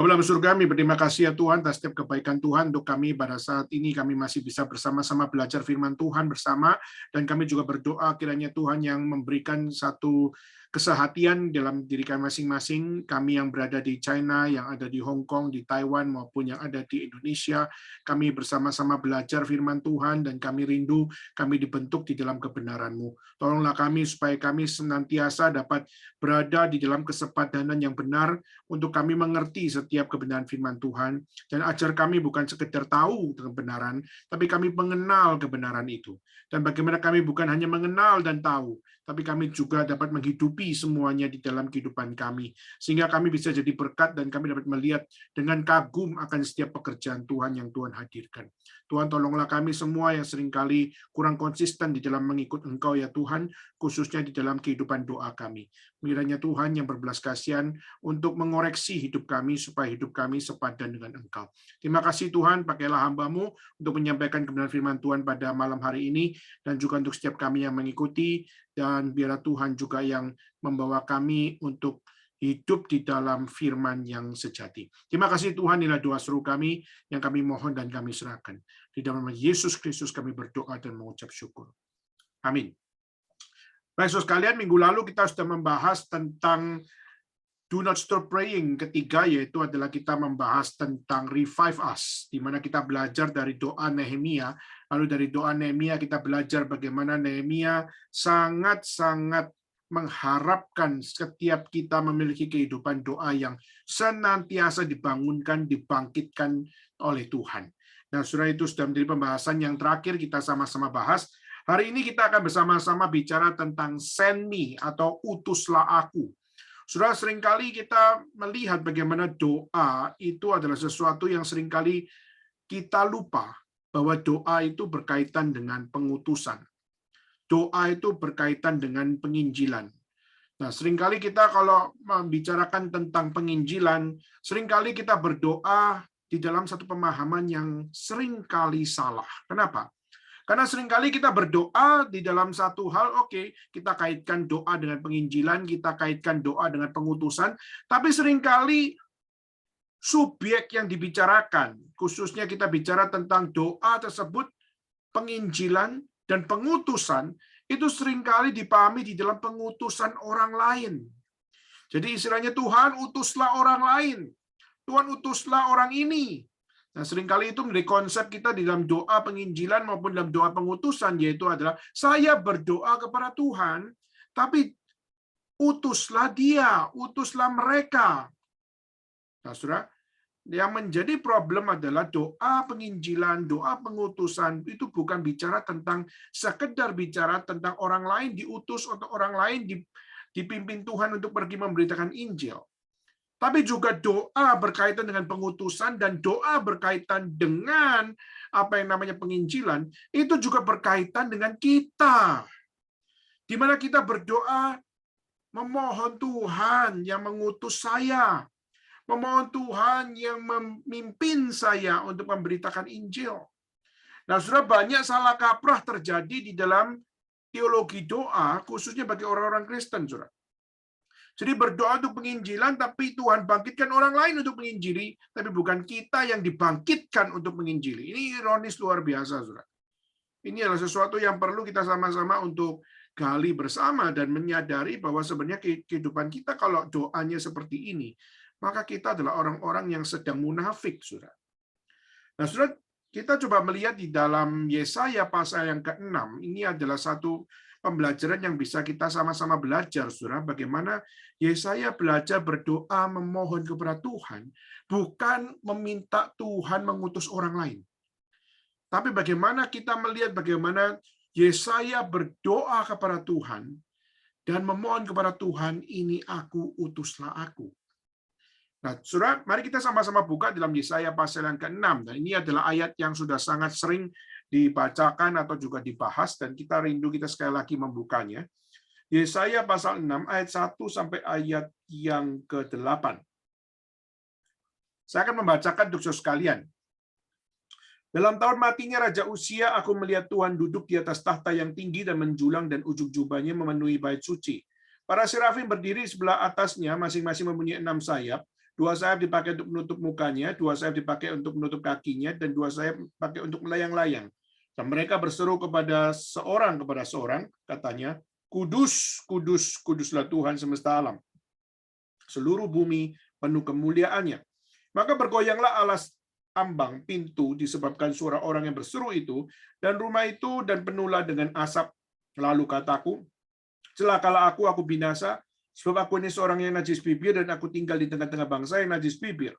Bapa dalam surga, kami berterima kasih ya Tuhan atas setiap kebaikan Tuhan untuk kami pada saat ini. Kami masih bisa bersama-sama belajar firman Tuhan bersama, dan kami juga berdoa kiranya Tuhan yang memberikan satu kesehatian dalam diri kami masing-masing, kami yang berada di China, yang ada di Hong Kong, di Taiwan, maupun yang ada di Indonesia. Kami bersama-sama belajar firman Tuhan, dan kami rindu kami dibentuk di dalam kebenaran-Mu. Tolonglah kami supaya kami senantiasa dapat berada di dalam kesepadanan yang benar, untuk kami mengerti setiap kebenaran firman Tuhan, dan ajar kami bukan sekedar tahu kebenaran, tapi kami mengenal kebenaran itu. Dan bagaimana kami bukan hanya mengenal dan tahu, tapi kami juga dapat menghidupi semuanya di dalam kehidupan kami, sehingga kami bisa jadi berkat dan kami dapat melihat dengan kagum akan setiap pekerjaan Tuhan yang Tuhan hadirkan. Tuhan, tolonglah kami semua yang seringkali kurang konsisten di dalam mengikut Engkau ya Tuhan, khususnya di dalam kehidupan doa kami. Kiranya Tuhan yang berbelas kasihan untuk mengoreksi hidup kami supaya hidup kami sepadan dengan Engkau. Terima kasih Tuhan, pakailah hamba-Mu untuk menyampaikan kebenaran firman Tuhan pada malam hari ini, dan juga untuk setiap kami yang mengikuti, dan biarlah Tuhan juga yang membawa kami untuk hidup di dalam firman yang sejati. Terima kasih Tuhan, inilah doa seru kami yang kami mohon dan kami serahkan. Di dalam nama Yesus Kristus kami berdoa dan mengucap syukur. Amin. Baik, saudara sekalian, minggu lalu kita sudah membahas tentang Do Not Stop Praying ketiga, yaitu adalah kita membahas tentang Revive Us, di mana kita belajar dari doa Nehemia. Lalu dari doa Nehemia kita belajar bagaimana Nehemia sangat-sangat mengharapkan setiap kita memiliki kehidupan doa yang senantiasa dibangunkan, dibangkitkan oleh Tuhan. Nah, saudara, itu sudah menjadi pembahasan yang terakhir kita sama-sama bahas. Hari ini kita akan bersama-sama bicara tentang Send Me atau utuslah aku. Saudara, seringkali kita melihat bagaimana doa itu adalah sesuatu yang seringkali kita lupa bahwa doa itu berkaitan dengan pengutusan. Doa itu berkaitan dengan penginjilan. Nah, seringkali kita kalau membicarakan tentang penginjilan, seringkali kita berdoa di dalam satu pemahaman yang seringkali salah. Kenapa? Karena seringkali kita berdoa di dalam satu hal, oke, kita kaitkan doa dengan penginjilan, kita kaitkan doa dengan pengutusan, tapi seringkali subjek yang dibicarakan, khususnya kita bicara tentang doa tersebut, penginjilan dan pengutusan, itu seringkali dipahami di dalam pengutusan orang lain. Jadi istilahnya Tuhan utuslah orang lain, Tuhan utuslah orang ini. Nah, seringkali itu menjadi konsep kita di dalam doa penginjilan maupun dalam doa pengutusan, yaitu adalah saya berdoa kepada Tuhan, tapi utuslah dia, utuslah mereka. Nah, saudara, yang menjadi problem adalah doa penginjilan, doa pengutusan itu bukan bicara tentang sekedar bicara tentang orang lain diutus atau orang lain dipimpin Tuhan untuk pergi memberitakan Injil. Tapi juga doa berkaitan dengan pengutusan dan doa berkaitan dengan apa yang namanya penginjilan, itu juga berkaitan dengan kita. Di mana kita berdoa memohon Tuhan yang mengutus saya, memohon Tuhan yang memimpin saya untuk memberitakan Injil. Nah, sudah banyak salah kaprah terjadi di dalam teologi doa, khususnya bagi orang-orang Kristen, saudara. Jadi berdoa untuk penginjilan, tapi Tuhan bangkitkan orang lain untuk menginjili, tapi bukan kita yang dibangkitkan untuk menginjili. Ini ironis luar biasa, saudara. Ini adalah sesuatu yang perlu kita sama-sama untuk gali bersama dan menyadari bahwa sebenarnya kehidupan kita kalau doanya seperti ini, maka kita adalah orang-orang yang sedang munafik, saudara. Nah, saudara, kita coba melihat di dalam Yesaya pasal yang ke-6, ini adalah satu pembelajaran yang bisa kita sama-sama belajar, saudara, bagaimana Yesaya belajar berdoa memohon kepada Tuhan, bukan meminta Tuhan mengutus orang lain. Tapi bagaimana kita melihat bagaimana Yesaya berdoa kepada Tuhan dan memohon kepada Tuhan, ini aku, utuslah aku. Nah, saudara, mari kita sama-sama buka dalam Yesaya pasal yang ke-6. Dan ini adalah ayat yang sudah sangat sering dibacakan atau juga dibahas, dan kita rindu kita sekali lagi membukanya. Yesaya pasal 6 ayat 1 sampai ayat yang ke-8. Saya akan membacakan untuk saudara sekalian. Dalam tahun matinya Raja Uzia, aku melihat Tuhan duduk di atas tahta yang tinggi dan menjulang, dan ujung jubahnya memenuhi bait suci. Para serafim berdiri sebelah atasnya, masing-masing mempunyai 6 sayap. 2 sayap dipakai untuk menutup mukanya, 2 sayap dipakai untuk menutup kakinya, dan 2 sayap dipakai untuk melayang-layang. Dan mereka berseru kepada seorang, katanya, Kudus, kudus, kuduslah Tuhan semesta alam. Seluruh bumi penuh kemuliaannya. Maka bergoyanglah alas ambang pintu disebabkan suara orang yang berseru itu, dan rumah itu dan penuhlah dengan asap. Lalu kataku, celakalah aku binasa, sebab aku ini seorang yang najis bibir, dan aku tinggal di tengah-tengah bangsa yang najis bibir.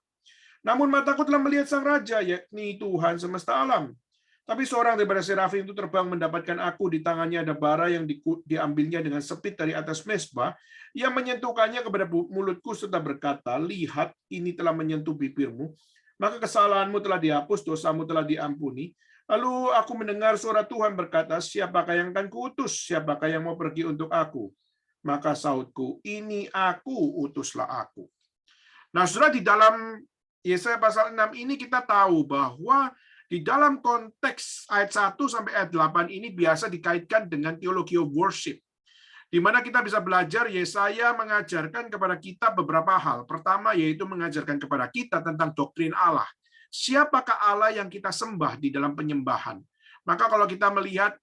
Namun mataku telah melihat sang raja, yakni Tuhan semesta alam. Tapi seorang daripada serafim itu terbang mendapatkan aku, di tangannya ada bara yang diambilnya dengan sepit dari atas mezbah, yang menyentuhkannya kepada mulutku serta berkata, lihat, ini telah menyentuh bibirmu, maka kesalahanmu telah dihapus, dosamu telah diampuni. Lalu aku mendengar suara Tuhan berkata, siapakah yang akan kuutus? Siapakah yang mau pergi untuk aku? Maka sautku, ini aku, utuslah aku. Nah, saudara, di dalam Yesaya pasal 6 ini kita tahu bahwa di dalam konteks ayat 1 sampai ayat 8 ini biasa dikaitkan dengan teologi of worship, di mana kita bisa belajar Yesaya mengajarkan kepada kita beberapa hal. Pertama, yaitu mengajarkan kepada kita tentang doktrin Allah. Siapakah Allah yang kita sembah di dalam penyembahan? Maka kalau kita melihat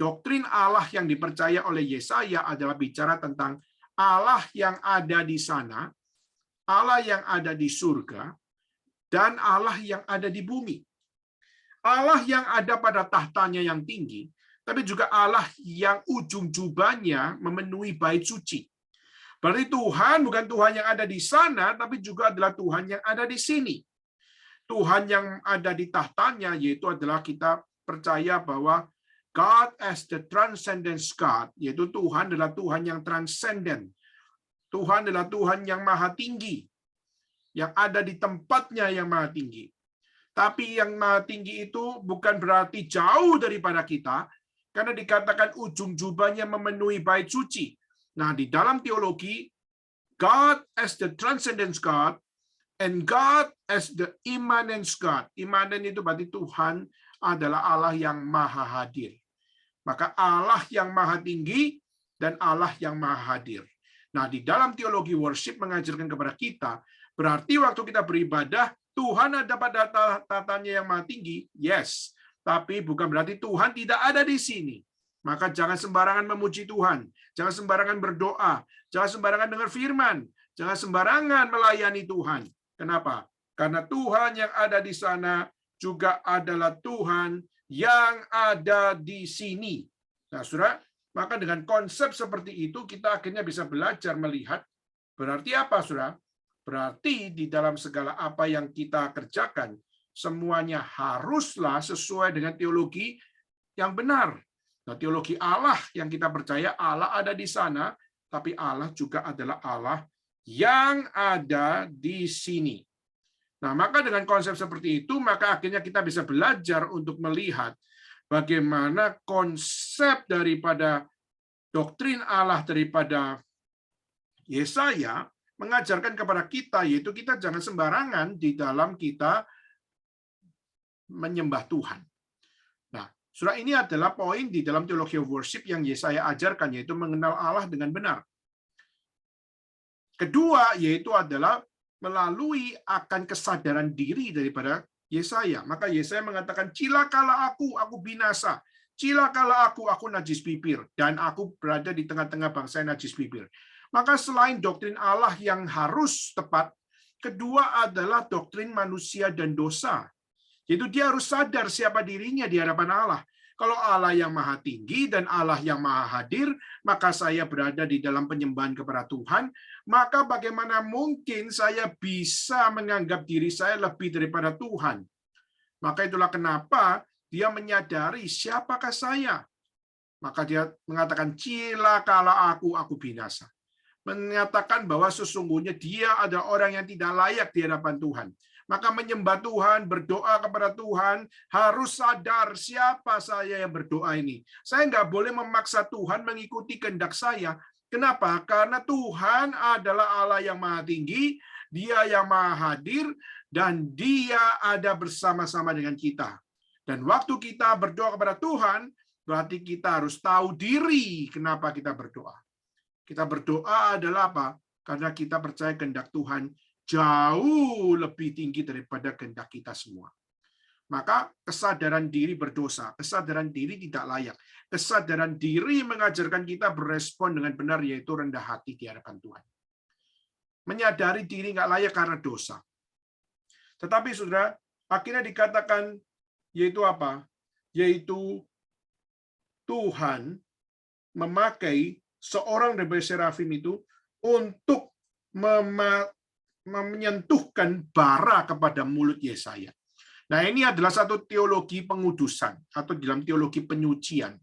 doktrin Allah yang dipercaya oleh Yesaya adalah bicara tentang Allah yang ada di sana, Allah yang ada di surga, dan Allah yang ada di bumi. Allah yang ada pada tahtanya yang tinggi, tapi juga Allah yang ujung jubahnya memenuhi bait suci. Berarti Tuhan bukan Tuhan yang ada di sana, tapi juga adalah Tuhan yang ada di sini. Tuhan yang ada di tahtanya, yaitu adalah kita percaya bahwa God as the transcendent God, yaitu Tuhan adalah Tuhan yang transcendent. Tuhan adalah Tuhan yang maha tinggi, yang ada di tempatnya yang maha tinggi. Tapi yang maha tinggi itu bukan berarti jauh daripada kita, karena dikatakan ujung jubahnya memenuhi bait suci. Nah, di dalam teologi, God as the transcendent God, and God as the immanent God. Immanent itu berarti Tuhan adalah Allah yang maha hadir. Maka Allah yang maha tinggi dan Allah yang maha hadir. Nah, di dalam teologi worship mengajarkan kepada kita, berarti waktu kita beribadah, Tuhan ada pada tatanya yang maha tinggi, yes. Tapi bukan berarti Tuhan tidak ada di sini. Maka jangan sembarangan memuji Tuhan. Jangan sembarangan berdoa. Jangan sembarangan dengar firman. Jangan sembarangan melayani Tuhan. Kenapa? Karena Tuhan yang ada di sana juga adalah Tuhan yang ada di sini. Nah, saudara, maka dengan konsep seperti itu, kita akhirnya bisa belajar melihat, berarti apa, saudara? Berarti di dalam segala apa yang kita kerjakan, semuanya haruslah sesuai dengan teologi yang benar. Nah, teologi Allah yang kita percaya, Allah ada di sana, tapi Allah juga adalah Allah yang ada di sini. Nah, maka dengan konsep seperti itu, maka akhirnya kita bisa belajar untuk melihat bagaimana konsep daripada doktrin Allah daripada Yesaya mengajarkan kepada kita, yaitu kita jangan sembarangan di dalam kita menyembah Tuhan. Nah, saudara, ini adalah poin di dalam teologi of worship yang Yesaya ajarkan, yaitu mengenal Allah dengan benar. Kedua, yaitu adalah melalui akan kesadaran diri daripada Yesaya. Maka Yesaya mengatakan, cilakalah aku binasa. Cilakalah aku najis bibir. Dan aku berada di tengah-tengah bangsa yang najis bibir. Maka selain doktrin Allah yang harus tepat, kedua adalah doktrin manusia dan dosa. Yaitu dia harus sadar siapa dirinya di hadapan Allah. Kalau Allah yang maha tinggi dan Allah yang maha hadir, maka saya berada di dalam penyembahan kepada Tuhan, maka bagaimana mungkin saya bisa menganggap diri saya lebih daripada Tuhan? Maka itulah kenapa dia menyadari siapakah saya. Maka dia mengatakan, cilakalah aku binasa. Menyatakan bahwa sesungguhnya dia ada orang yang tidak layak di hadapan Tuhan. Maka menyembah Tuhan, berdoa kepada Tuhan, harus sadar siapa saya yang berdoa ini. Saya nggak boleh memaksa Tuhan mengikuti kehendak saya. Kenapa? Karena Tuhan adalah Allah yang maha tinggi, Dia yang maha hadir, dan Dia ada bersama-sama dengan kita. Dan waktu kita berdoa kepada Tuhan, berarti kita harus tahu diri kenapa kita berdoa. Kita berdoa adalah apa? Karena kita percaya kehendak Tuhan jauh lebih tinggi daripada kehendak kita semua. Maka kesadaran diri berdosa, kesadaran diri tidak layak, kesadaran diri mengajarkan kita berespon dengan benar, yaitu rendah hati di hadapan Tuhan. Menyadari diri nggak layak karena dosa. Tetapi saudara, akhirnya dikatakan, yaitu apa? Yaitu Tuhan memakai seorang dari serafim itu untuk menyentuhkan bara kepada mulut Yesaya. Nah, ini adalah satu teologi pengudusan atau dalam teologi penyucian,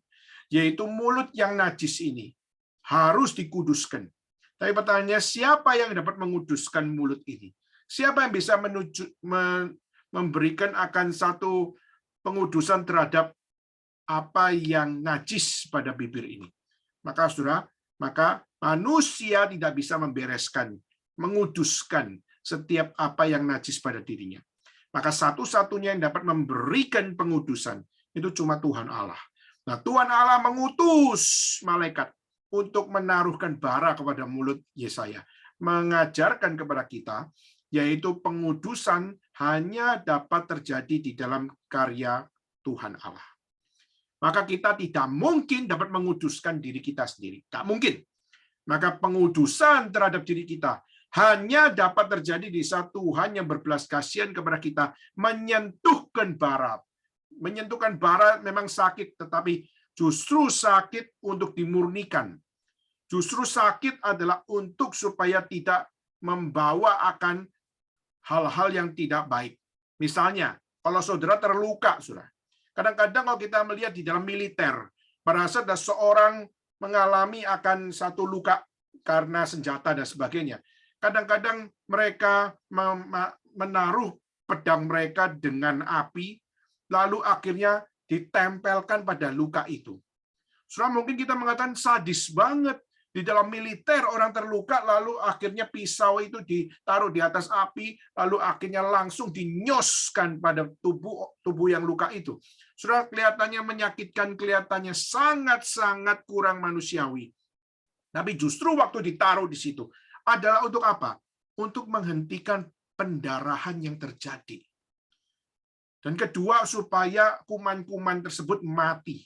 yaitu mulut yang najis ini harus dikuduskan. Tapi pertanyaannya, siapa yang dapat menguduskan mulut ini? Siapa yang bisa memberikan akan satu pengudusan terhadap apa yang najis pada bibir ini? Maka saudara, maka manusia tidak bisa membereskan, menguduskan setiap apa yang najis pada dirinya. Maka satu-satunya yang dapat memberikan pengudusan itu cuma Tuhan Allah. Nah, Tuhan Allah mengutus malaikat untuk menaruhkan bara kepada mulut Yesaya, mengajarkan kepada kita, yaitu pengudusan hanya dapat terjadi di dalam karya Tuhan Allah. Maka kita tidak mungkin dapat menguduskan diri kita sendiri. Tak mungkin. Maka pengudusan terhadap diri kita hanya dapat terjadi di saat Tuhan yang berbelas kasihan kepada kita menyentuhkan bara. Menyentuhkan bara memang sakit, tetapi justru sakit untuk dimurnikan. Justru sakit adalah untuk supaya tidak membawa akan hal-hal yang tidak baik. Misalnya, kalau saudara terluka, saudara. Kadang-kadang kalau kita melihat di dalam militer, pada saat ada seorang mengalami akan satu luka karena senjata dan sebagainya, kadang-kadang mereka menaruh pedang mereka dengan api, lalu akhirnya ditempelkan pada luka itu. Saudara, mungkin kita mengatakan sadis banget. Di dalam militer orang terluka, lalu akhirnya pisau itu ditaruh di atas api, lalu akhirnya langsung dinyoskan pada tubuh yang luka itu. Saudara, kelihatannya menyakitkan, kelihatannya sangat-sangat kurang manusiawi. Tapi justru waktu ditaruh di situ adalah untuk apa? Untuk menghentikan pendarahan yang terjadi. Dan kedua, supaya kuman-kuman tersebut mati.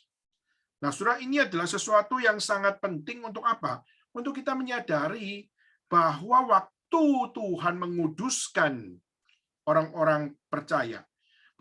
Nah, saudara, ini adalah sesuatu yang sangat penting untuk apa? Untuk kita menyadari bahwa waktu Tuhan menguduskan orang-orang percaya,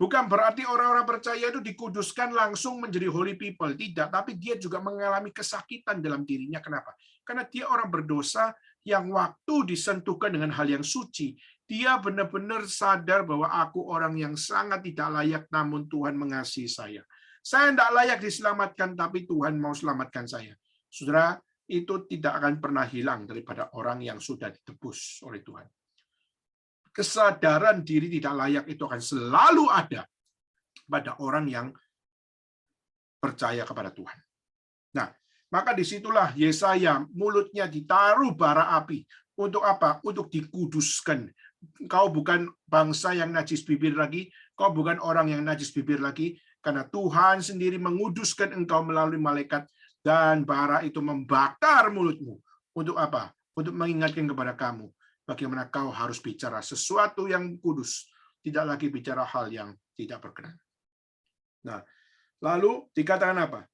bukan berarti orang-orang percaya itu dikuduskan langsung menjadi holy people. Tidak, tapi dia juga mengalami kesakitan dalam dirinya. Kenapa? Karena dia orang berdosa yang waktu disentuhkan dengan hal yang suci, dia benar-benar sadar bahwa aku orang yang sangat tidak layak, namun Tuhan mengasihi saya. Saya tidak layak diselamatkan, tapi Tuhan mau selamatkan saya. Saudara, itu tidak akan pernah hilang daripada orang yang sudah ditebus oleh Tuhan. Kesadaran diri tidak layak itu akan selalu ada pada orang yang percaya kepada Tuhan. Nah, maka disitulah Yesaya mulutnya ditaruh bara api. Untuk apa? Untuk dikuduskan. Kau bukan bangsa yang najis bibir lagi, kau bukan orang yang najis bibir lagi, karena Tuhan sendiri menguduskan engkau melalui malaikat, dan bara itu membakar mulutmu. Untuk apa? Untuk mengingatkan kepada kamu bagaimana kau harus bicara sesuatu yang kudus, tidak lagi bicara hal yang tidak berkenan. Nah, lalu dikatakan apa?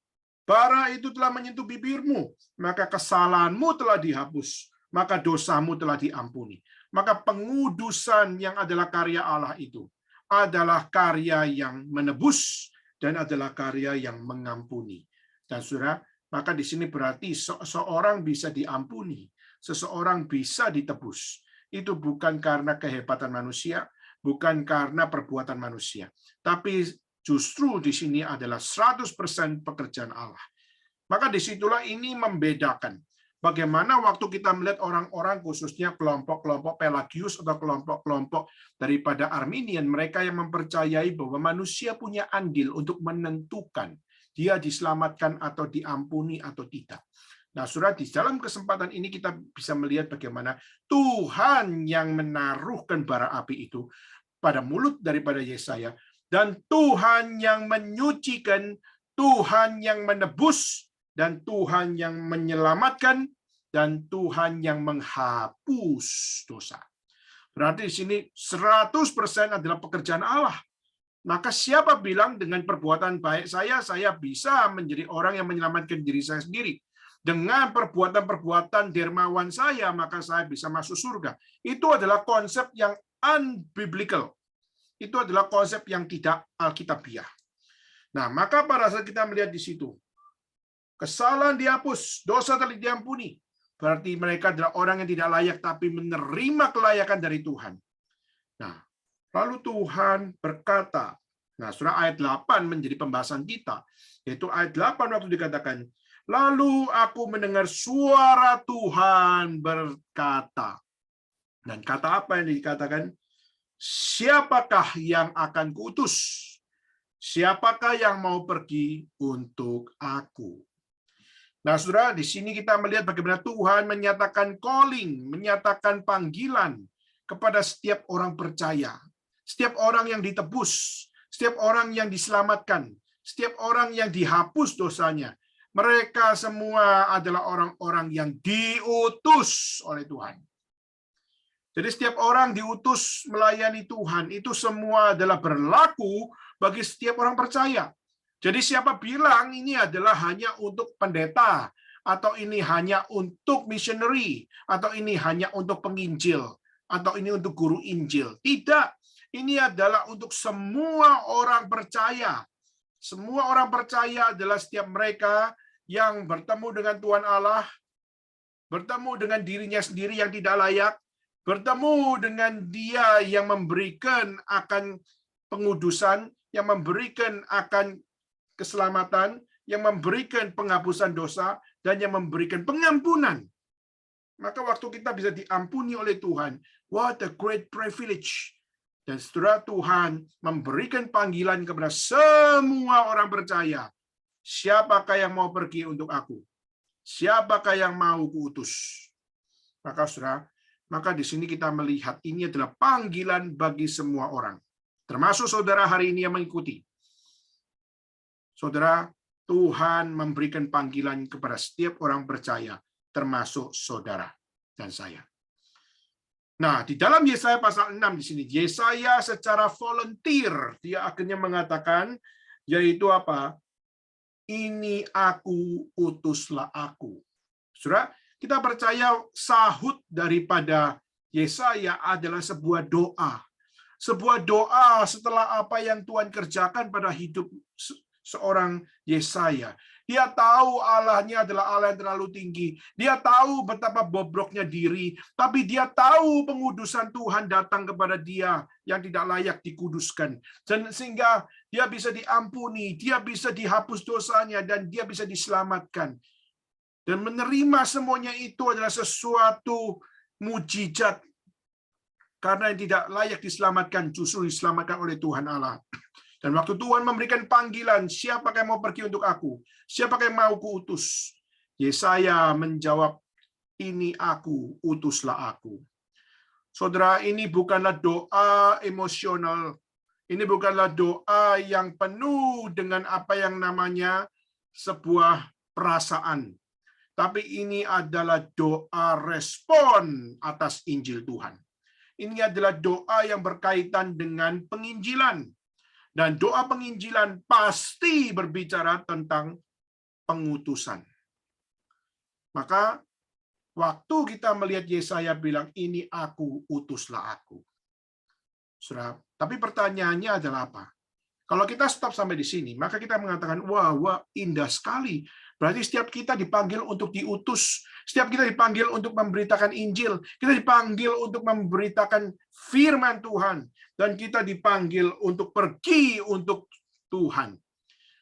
Bara itu telah menyentuh bibirmu, maka kesalahanmu telah dihapus, maka dosamu telah diampuni. Maka pengudusan yang adalah karya Allah itu adalah karya yang menebus dan adalah karya yang mengampuni. Dan saudara, maka di sini berarti seseorang bisa diampuni, seseorang bisa ditebus. Itu bukan karena kehebatan manusia, bukan karena perbuatan manusia, tapi justru di sini adalah 100% pekerjaan Allah. Maka disitulah ini membedakan. Bagaimana waktu kita melihat orang-orang, khususnya kelompok-kelompok Pelagius atau kelompok-kelompok daripada Arminian, mereka yang mempercayai bahwa manusia punya andil untuk menentukan dia diselamatkan atau diampuni atau tidak. Nah, saudara, di dalam kesempatan ini kita bisa melihat bagaimana Tuhan yang menaruhkan bara api itu pada mulut daripada Yesaya, dan Tuhan yang menyucikan, Tuhan yang menebus, dan Tuhan yang menyelamatkan, dan Tuhan yang menghapus dosa. Berarti di sini 100% adalah pekerjaan Allah. Maka siapa bilang dengan perbuatan baik saya bisa menjadi orang yang menyelamatkan diri saya sendiri. Dengan perbuatan-perbuatan dermawan saya, maka saya bisa masuk surga. Itu adalah konsep yang unbiblical. Itu adalah konsep yang tidak alkitabiah. Nah, maka pada saat kita melihat di situ, kesalahan dihapus, dosa telah diampuni. Berarti mereka adalah orang yang tidak layak, tapi menerima kelayakan dari Tuhan. Nah, lalu Tuhan berkata, nah surah ayat 8 menjadi pembahasan kita, yaitu ayat 8 waktu dikatakan, lalu aku mendengar suara Tuhan berkata. Dan kata apa yang dikatakan? Siapakah yang akan kuutus? Siapakah yang mau pergi untuk aku? Nah, saudara, di sini kita melihat bagaimana Tuhan menyatakan calling, menyatakan panggilan kepada setiap orang percaya, setiap orang yang ditebus, setiap orang yang diselamatkan, setiap orang yang dihapus dosanya. Mereka semua adalah orang-orang yang diutus oleh Tuhan. Jadi setiap orang diutus melayani Tuhan, itu semua adalah berlaku bagi setiap orang percaya. Jadi siapa bilang ini adalah hanya untuk pendeta, atau ini hanya untuk missionary, atau ini hanya untuk penginjil, atau ini untuk guru Injil. Tidak, ini adalah untuk semua orang percaya. Semua orang percaya adalah setiap mereka yang bertemu dengan Tuhan Allah, bertemu dengan dirinya sendiri yang tidak layak, bertemu dengan Dia yang memberikan akan pengudusan, yang memberikan akan keselamatan, yang memberikan penghapusan dosa, dan yang memberikan pengampunan. Maka waktu kita bisa diampuni oleh Tuhan, what a great privilege. Dan setelah Tuhan memberikan panggilan kepada semua orang percaya, siapakah yang mau pergi untuk aku? Siapakah yang mau kuutus? Maka saudara, maka di sini kita melihat ini adalah panggilan bagi semua orang. Termasuk saudara hari ini yang mengikuti. Saudara, Tuhan memberikan panggilan kepada setiap orang percaya, termasuk saudara dan saya. Nah, di dalam Yesaya pasal 6 di sini, Yesaya secara volunteer, dia akhirnya mengatakan, yaitu apa? Ini aku, utuslah aku. Saudara, kita percaya sahut daripada Yesaya adalah sebuah doa. Sebuah doa setelah apa yang Tuhan kerjakan pada hidup seorang Yesaya. Dia tahu Allahnya adalah Allah yang terlalu tinggi. Dia tahu betapa bobroknya diri. Tapi dia tahu pengudusan Tuhan datang kepada dia yang tidak layak dikuduskan. Dan sehingga dia bisa diampuni, dia bisa dihapus dosanya, dan dia bisa diselamatkan. Dan menerima semuanya itu adalah sesuatu mujizat. Karena yang tidak layak diselamatkan, justru diselamatkan oleh Tuhan Allah. Dan waktu Tuhan memberikan panggilan, siapakah yang mau pergi untuk aku? Siapakah yang mau kuutus? Yesaya menjawab, ini aku, utuslah aku. Saudara, ini bukanlah doa emosional. Ini bukanlah doa yang penuh dengan apa yang namanya sebuah perasaan. Tapi ini adalah doa respon atas Injil Tuhan. Ini adalah doa yang berkaitan dengan penginjilan. Dan doa penginjilan pasti berbicara tentang pengutusan. Maka waktu kita melihat Yesaya bilang, ini aku, utuslah aku. Saudara, tapi pertanyaannya adalah apa? Kalau kita stop sampai di sini, maka kita mengatakan, wah, indah sekali. Berarti setiap kita dipanggil untuk diutus. Setiap kita dipanggil untuk memberitakan Injil. Kita dipanggil untuk memberitakan firman Tuhan. Dan kita dipanggil untuk pergi untuk Tuhan.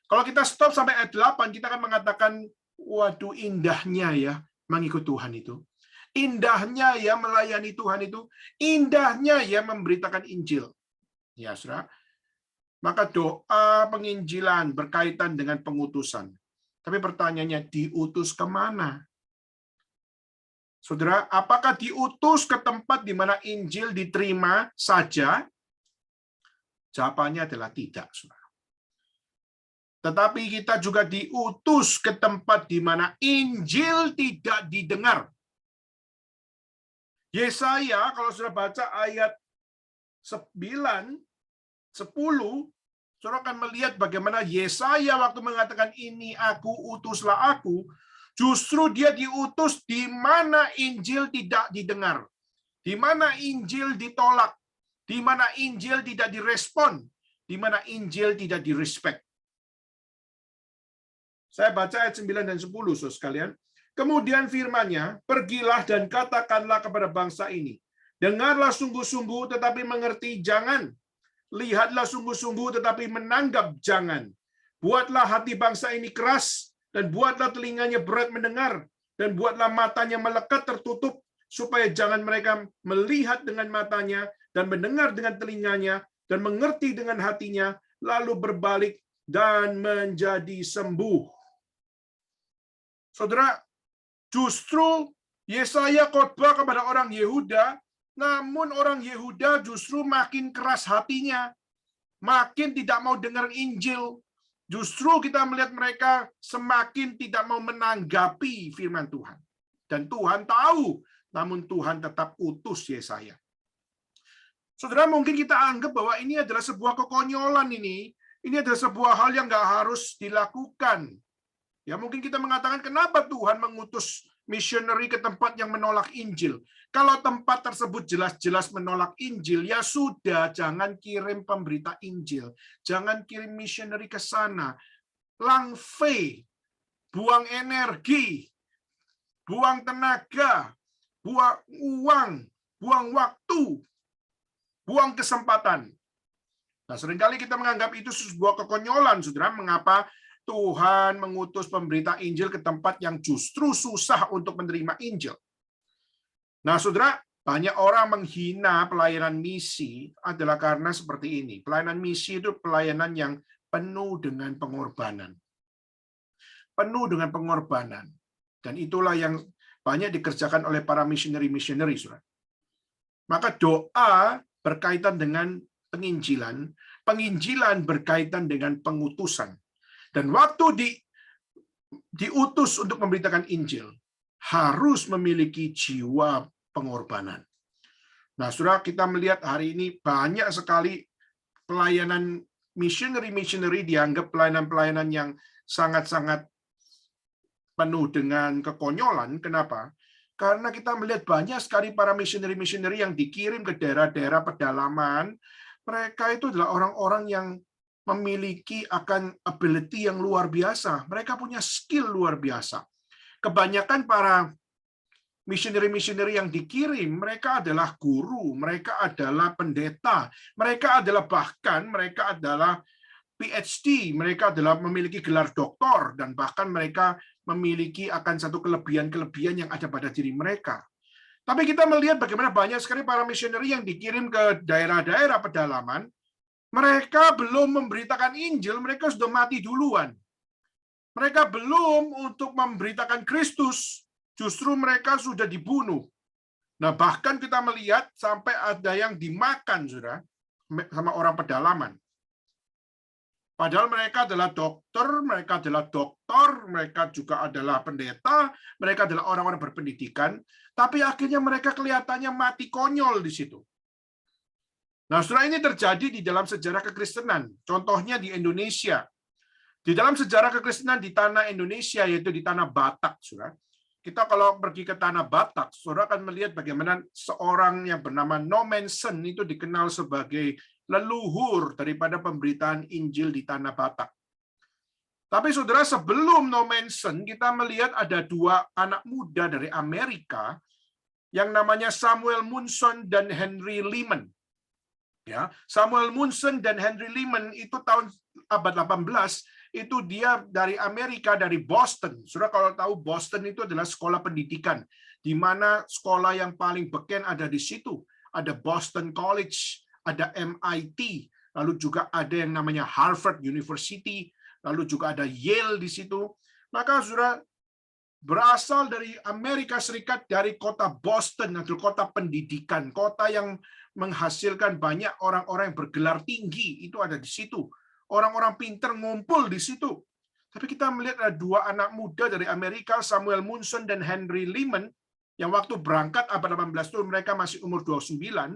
Kalau kita stop sampai ayat 8, kita akan mengatakan, waduh indahnya ya mengikut Tuhan itu. Indahnya ya melayani Tuhan itu. Indahnya ya memberitakan Injil. Ya, saudara. Maka doa penginjilan berkaitan dengan pengutusan. Tapi pertanyaannya, diutus kemana? Saudara, apakah diutus ke tempat di mana Injil diterima saja? Jawabannya adalah tidak, saudara. Tetapi kita juga diutus ke tempat di mana Injil tidak didengar. Yesaya, kalau sudah baca ayat 9, 10, saudara akan melihat bagaimana Yesaya waktu mengatakan ini aku, utuslah aku, justru dia diutus di mana Injil tidak didengar, di mana Injil ditolak, di mana Injil tidak direspon, di mana Injil tidak direspek. Saya baca ayat 9 dan 10, saudara sekalian. Kemudian firman-Nya, pergilah dan katakanlah kepada bangsa ini, dengarlah sungguh-sungguh tetapi mengerti jangan, lihatlah sungguh-sungguh tetapi menanggap jangan. Buatlah hati bangsa ini keras, dan buatlah telinganya berat mendengar, dan buatlah matanya melekat tertutup, supaya jangan mereka melihat dengan matanya, dan mendengar dengan telinganya, dan mengerti dengan hatinya, lalu berbalik dan menjadi sembuh. Saudara, justru Yesaya khotbah kepada orang Yehuda, namun orang Yehuda justru makin keras hatinya, makin tidak mau dengar Injil. Justru kita melihat mereka semakin tidak mau menanggapi firman Tuhan. Dan Tuhan tahu, namun Tuhan tetap utus Yesaya. Saudara, mungkin kita anggap bahwa ini adalah sebuah kekonyolan ini adalah sebuah hal yang nggak harus dilakukan. Ya, mungkin kita mengatakan, kenapa Tuhan mengutus misioneri ke tempat yang menolak Injil? Kalau tempat tersebut jelas-jelas menolak Injil, ya sudah, jangan kirim pemberita Injil. Jangan kirim misioneri ke sana. Langfei, buang energi, buang tenaga, buang uang, buang waktu, buang kesempatan. Nah, seringkali kita menganggap itu sebuah kekonyolan, saudara. Mengapa Tuhan mengutus pemberita Injil ke tempat yang justru susah untuk menerima Injil? Nah, saudara, banyak orang menghina pelayanan misi adalah karena seperti ini. Pelayanan misi itu pelayanan yang penuh dengan pengorbanan. Penuh dengan pengorbanan. Dan itulah yang banyak dikerjakan oleh para misioneri-misioneri, saudara. Maka doa berkaitan dengan penginjilan, penginjilan berkaitan dengan pengutusan. Dan waktu diutus untuk memberitakan Injil, harus memiliki jiwa pengorbanan. Nah, saudara, kita melihat hari ini banyak sekali pelayanan misioneri dianggap pelayanan-pelayanan yang sangat-sangat penuh dengan kekonyolan. Kenapa? Karena kita melihat banyak sekali para misioneri yang dikirim ke daerah-daerah pedalaman. Mereka itu adalah orang-orang yang memiliki akan ability yang luar biasa. Mereka punya skill luar biasa. Kebanyakan para misioneri yang dikirim, mereka adalah guru, mereka adalah pendeta, mereka adalah PhD, mereka adalah memiliki gelar doktor, dan bahkan mereka memiliki akan satu kelebihan-kelebihan yang ada pada diri mereka. Tapi kita melihat bagaimana banyak sekali para misioneri yang dikirim ke daerah-daerah pedalaman, mereka belum memberitakan Injil, mereka sudah mati duluan. Mereka belum untuk memberitakan Kristus, justru mereka sudah dibunuh. Nah, bahkan kita melihat sampai ada yang dimakan, saudara, sama orang pedalaman. Padahal mereka adalah dokter, mereka adalah doktor, mereka juga adalah pendeta, mereka adalah orang-orang berpendidikan, tapi akhirnya mereka kelihatannya mati konyol di situ. Nah, saudara, ini terjadi di dalam sejarah kekristenan. Contohnya di Indonesia. Di dalam sejarah kekristenan di tanah Indonesia, yaitu di tanah Batak, saudara. Kita kalau pergi ke tanah Batak, saudara akan melihat bagaimana seorang yang bernama Nommensen itu dikenal sebagai leluhur daripada pemberitaan Injil di tanah Batak. Tapi saudara, sebelum Nommensen, kita melihat ada dua anak muda dari Amerika yang namanya Samuel Munson dan Henry Lehman. Ya, Samuel Munson dan Henry Lehman itu tahun abad 18, itu dia dari Amerika, dari Boston. Saudara kalau tahu Boston itu adalah sekolah pendidikan, di mana sekolah yang paling beken ada di situ. Ada Boston College, ada MIT, lalu juga ada yang namanya Harvard University, lalu juga ada Yale di situ. Maka saudara, berasal dari Amerika Serikat, dari kota Boston, atau kota pendidikan, kota yang menghasilkan banyak orang-orang yang bergelar tinggi, itu ada di situ. Orang-orang pinter ngumpul di situ. Tapi kita melihat ada dua anak muda dari Amerika, Samuel Munson dan Henry Lehman, yang waktu berangkat abad 18 itu mereka masih umur 29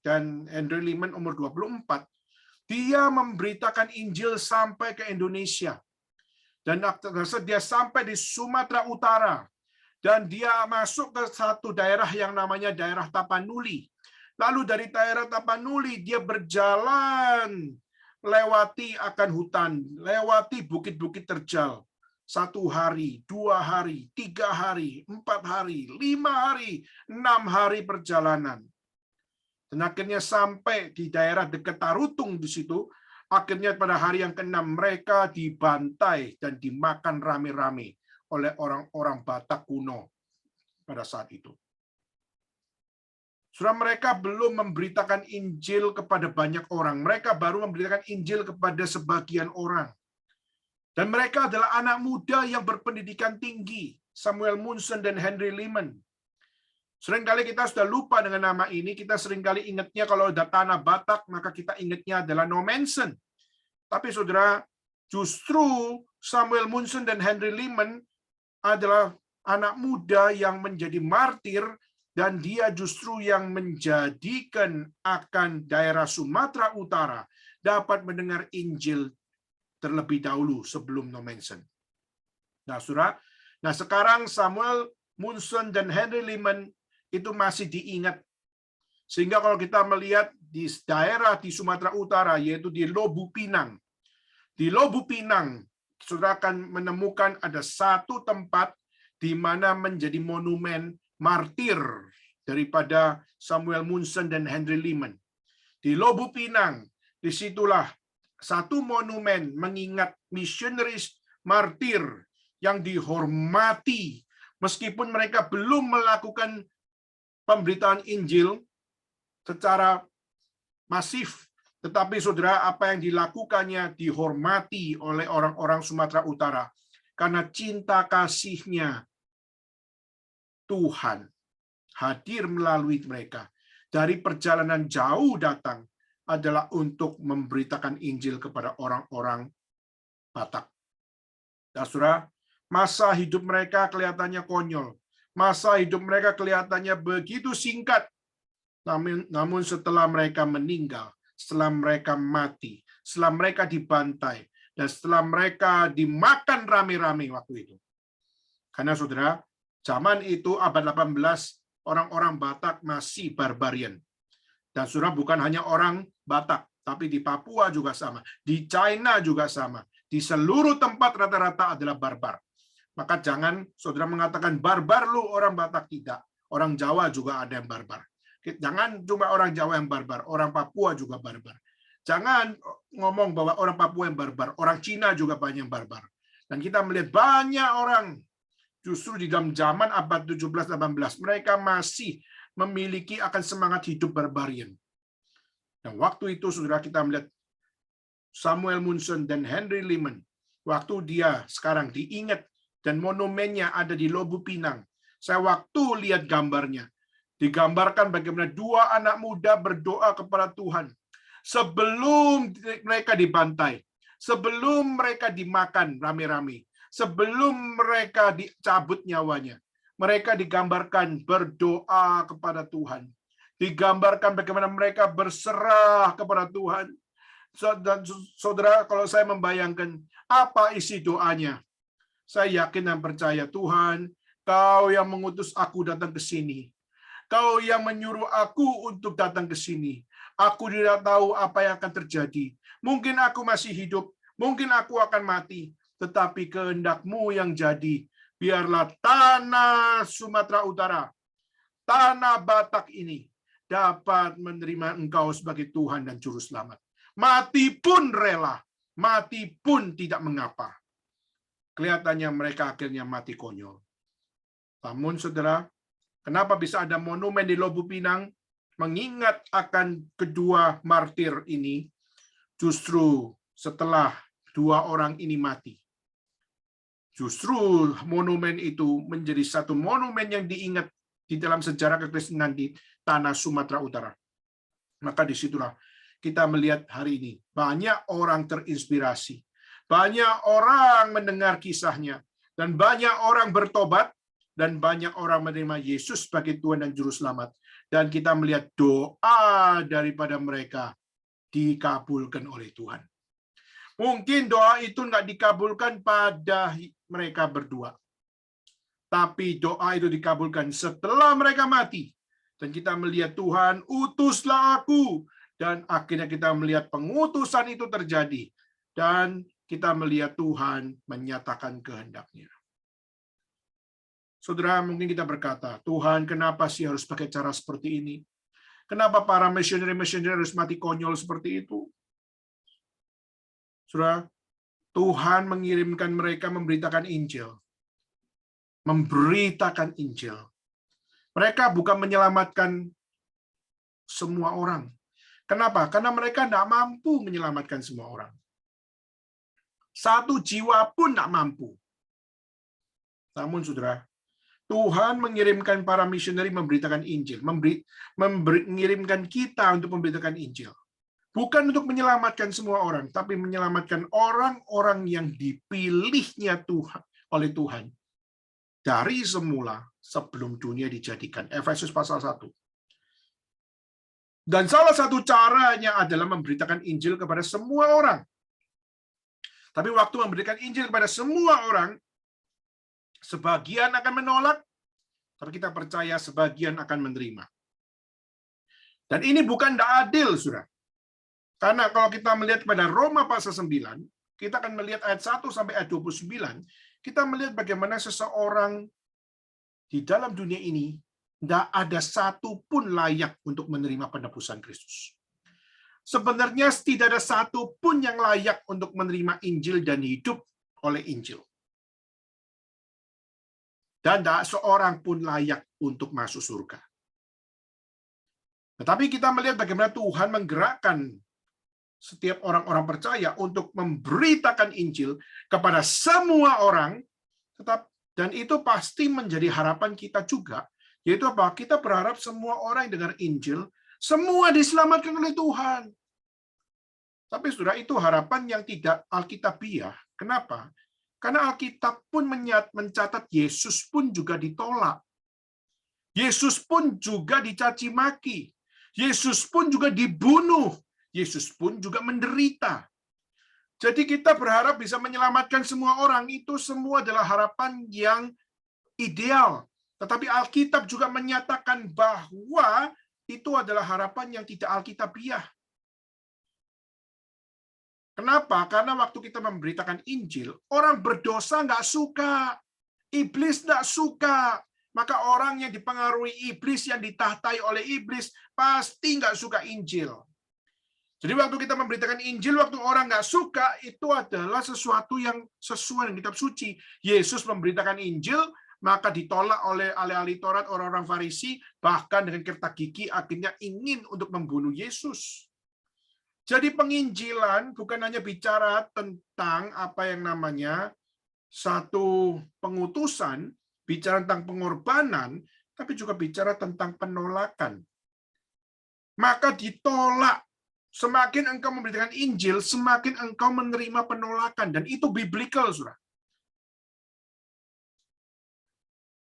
dan Henry Lehman umur 24. Dia memberitakan Injil sampai ke Indonesia. Dan dia sampai di Sumatera Utara. Dan dia masuk ke satu daerah yang namanya daerah Tapanuli. Lalu dari daerah Tapanuli dia berjalan lewati akan hutan, lewati bukit-bukit terjal. 1 hari, 2 hari, 3 hari, 4 hari, 5 hari, 6 hari perjalanan. Dan akhirnya sampai di daerah dekat Tarutung di situ, akhirnya pada hari yang ke-6 mereka dibantai dan dimakan rame-rame oleh orang-orang Batak kuno pada saat itu. Saudara, mereka belum memberitakan Injil kepada banyak orang. Mereka baru memberitakan Injil kepada sebagian orang. Dan mereka adalah anak muda yang berpendidikan tinggi, Samuel Munson dan Henry Lehman. Seringkali kita sudah lupa dengan nama ini, kita seringkali ingatnya kalau ada tanah Batak, maka kita ingatnya adalah Nommensen. Tapi saudara, justru Samuel Munson dan Henry Lehman adalah anak muda yang menjadi martir, dan dia justru yang menjadikan akan daerah Sumatera Utara dapat mendengar Injil terlebih dahulu sebelum Nommensen. Nah, saudara, sekarang Samuel Munson dan Henry Lehman itu masih diingat. Sehingga kalau kita melihat di daerah di Sumatera Utara, yaitu di Lobu Pinang. Di Lobu Pinang, saudara akan menemukan ada satu tempat di mana menjadi monumen martir daripada Samuel Munson dan Henry Lehman. Di Lobu Pinang, disitulah satu monumen mengingat misionaris martir yang dihormati meskipun mereka belum melakukan pemberitaan Injil secara masif, tetapi saudara, apa yang dilakukannya dihormati oleh orang-orang Sumatera Utara karena cinta kasihnya Tuhan hadir melalui mereka. Dari perjalanan jauh datang adalah untuk memberitakan Injil kepada orang-orang Batak. Dan saudara, masa hidup mereka kelihatannya konyol. Masa hidup mereka kelihatannya begitu singkat. Namun setelah mereka meninggal, setelah mereka mati, setelah mereka dibantai, dan setelah mereka dimakan rame-rame waktu itu. Karena saudara, zaman itu abad 18, orang-orang Batak masih barbarian. Dan saudara, bukan hanya orang Batak, tapi di Papua juga sama, di China juga sama, di seluruh tempat rata-rata adalah barbar. Maka jangan saudara mengatakan barbar lu orang Batak, tidak. Orang Jawa juga ada yang barbar. Jangan cuma orang Jawa yang barbar, orang Papua juga barbar. Jangan ngomong bahwa orang Papua yang barbar, orang Cina juga banyak yang barbar. Dan kita melihat banyak orang justru di dalam zaman abad 17-18 mereka masih memiliki akan semangat hidup barbarian. Dan waktu itu saudara, kita melihat Samuel Munson dan Henry Lehman, waktu dia sekarang diingat dan monumennya ada di Lobu Pinang. Saya waktu lihat gambarnya, digambarkan bagaimana dua anak muda berdoa kepada Tuhan sebelum mereka dibantai, sebelum mereka dimakan rame-rame, sebelum mereka dicabut nyawanya. Mereka digambarkan berdoa kepada Tuhan. Digambarkan bagaimana mereka berserah kepada Tuhan. Dan saudara, kalau saya membayangkan apa isi doanya, saya yakin dan percaya, Tuhan, Kau yang mengutus aku datang ke sini. Kau yang menyuruh aku untuk datang ke sini. Aku tidak tahu apa yang akan terjadi. Mungkin aku masih hidup, mungkin aku akan mati, tetapi kehendak-Mu yang jadi. Biarlah tanah Sumatera Utara, tanah Batak ini dapat menerima Engkau sebagai Tuhan dan Juru Selamat. Mati pun rela, mati pun tidak mengapa. Kelihatannya mereka akhirnya mati konyol. Namun saudara, kenapa bisa ada monumen di Lobu Pinang mengingat akan kedua martir ini? Justru setelah dua orang ini mati. Justru monumen itu menjadi satu monumen yang diingat di dalam sejarah kekristenan di tanah Sumatera Utara. Maka disitulah kita melihat hari ini banyak orang terinspirasi, banyak orang mendengar kisahnya, dan banyak orang bertobat, dan banyak orang menerima Yesus sebagai Tuhan dan Juru Selamat. Dan kita melihat doa daripada mereka dikabulkan oleh Tuhan. Mungkin doa itu nggak dikabulkan pada mereka berdua. Tapi doa itu dikabulkan setelah mereka mati. Dan kita melihat Tuhan, utuslah aku. Dan akhirnya kita melihat pengutusan itu terjadi. Dan kita melihat Tuhan menyatakan kehendak-Nya. Saudara, mungkin kita berkata, Tuhan, kenapa sih harus pakai cara seperti ini? Kenapa para misioneri harus mati konyol seperti itu? Saudara, Tuhan mengirimkan mereka memberitakan Injil. Memberitakan Injil. Mereka bukan menyelamatkan semua orang. Kenapa? Karena mereka tidak mampu menyelamatkan semua orang. Satu jiwa pun tidak mampu. Namun, saudara, Tuhan mengirimkan para misioneri memberitakan Injil, mengirimkan kita untuk memberitakan Injil. Bukan untuk menyelamatkan semua orang, tapi menyelamatkan orang-orang yang dipilihnya Tuhan oleh Tuhan dari semula sebelum dunia dijadikan. Efesus pasal 1. Dan salah satu caranya adalah memberitakan Injil kepada semua orang. Tapi waktu memberikan Injil kepada semua orang, sebagian akan menolak, tapi kita percaya sebagian akan menerima. Dan ini bukan tidak adil, saudara. Karena kalau kita melihat pada Roma pasal 9, kita akan melihat ayat 1 sampai ayat 29, kita melihat bagaimana seseorang di dalam dunia ini tidak ada satu pun layak untuk menerima penebusan Kristus. Sebenarnya tidak ada satu pun yang layak untuk menerima Injil dan hidup oleh Injil. Dan tidak seorang pun layak untuk masuk surga. Tetapi kita melihat bagaimana Tuhan menggerakkan setiap orang-orang percaya untuk memberitakan Injil kepada semua orang, dan itu pasti menjadi harapan kita juga, yaitu apa? Kita berharap semua orang yang dengar Injil, semua diselamatkan oleh Tuhan. Tapi saudara, itu harapan yang tidak alkitabiah. Kenapa? Karena Alkitab pun mencatat Yesus pun juga ditolak. Yesus pun juga dicaci maki. Yesus pun juga dibunuh. Yesus pun juga menderita. Jadi kita berharap bisa menyelamatkan semua orang. Itu semua adalah harapan yang ideal. Tetapi Alkitab juga menyatakan bahwa itu adalah harapan yang tidak alkitabiah. Kenapa? Karena waktu kita memberitakan Injil, orang berdosa nggak suka. Iblis nggak suka. Maka orang yang dipengaruhi iblis, yang ditahtai oleh iblis, pasti nggak suka Injil. Jadi waktu kita memberitakan Injil, waktu orang nggak suka, itu adalah sesuatu yang sesuai dengan kitab suci. Yesus memberitakan Injil, maka ditolak oleh ahli-ahli Taurat, orang-orang Farisi, bahkan dengan kerta gigi akhirnya ingin untuk membunuh Yesus. Jadi penginjilan bukan hanya bicara tentang apa yang namanya satu pengutusan, bicara tentang pengorbanan, tapi juga bicara tentang penolakan. Maka ditolak. Semakin engkau memberitakan Injil, semakin engkau menerima penolakan. Dan itu biblical, saudara.